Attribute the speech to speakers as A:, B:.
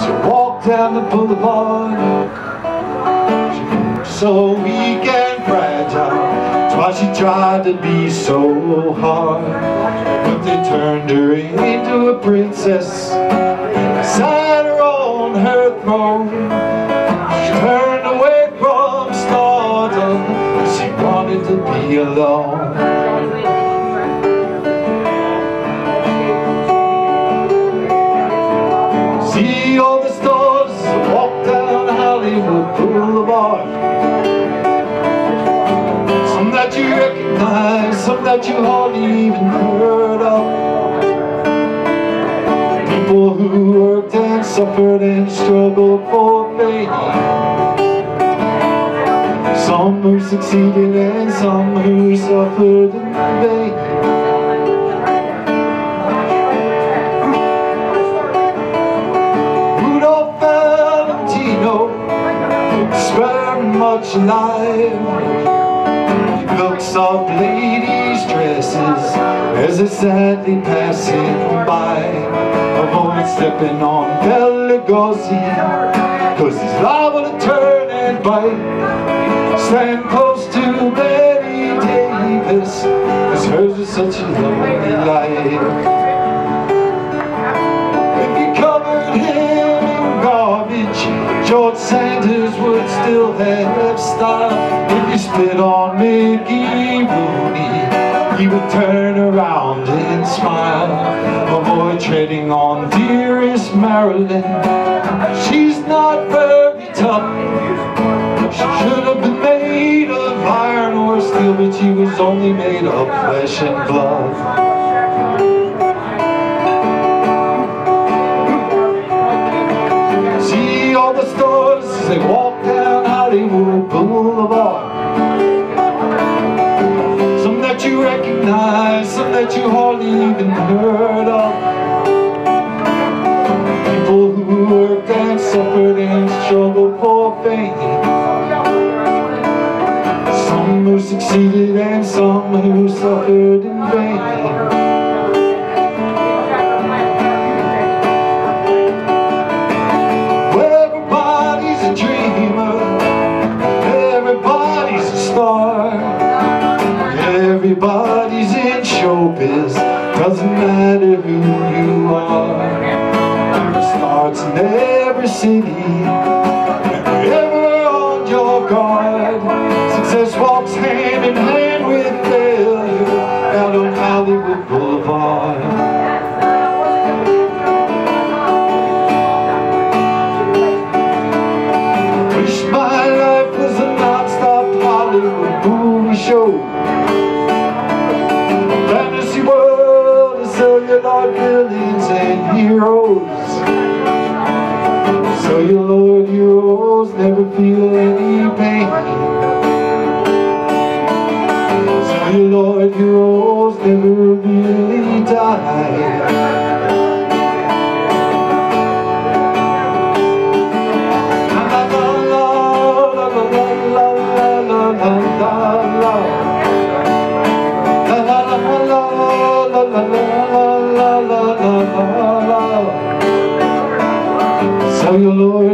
A: She walked down the boulevard. She looked so weak and fragile. That's why she tried to be so hard. But they turned her into a princess, sat her on her throne. She turned away from stardom, she wanted to be alone. See all the stars walk down Hollywood Boulevard. Some that you recognize, some that you hardly even heard of. People who worked and suffered and struggled for fame. Some who succeeded and some who suffered in vain. Very much alive. He looks up ladies' dresses as they're sadly passing by. Avoid stepping on Bella Lugosi, 'cause he's liable to turn and bite. Stand close to Betty Davis, 'cause hers is such a lonely life. If you covered him in garbage, George Sanders would still have style. If you spit on Mickey Rooney, he would turn around and smile. Avoid treading on dearest Marilyn, she's not very tough. She should have been made of iron or steel, but she was only made of flesh and blood. All the stars as they walk down Hollywood Boulevard. Some that you recognize, some that you hardly even heard of. People who worked and suffered and struggled for fame. Some who succeeded and some who suffered in vain. Everybody's in showbiz, doesn't matter who you are. There are stars in every city, and ever on your guard. Success walks hand in hand with failure out on Hollywood Boulevard. Wish my life was a non-stop Hollywood movie show. Fantasy world of cellular villains and heroes. Cellular heroes never feel any pain. Cellular heroes never really die. Cellular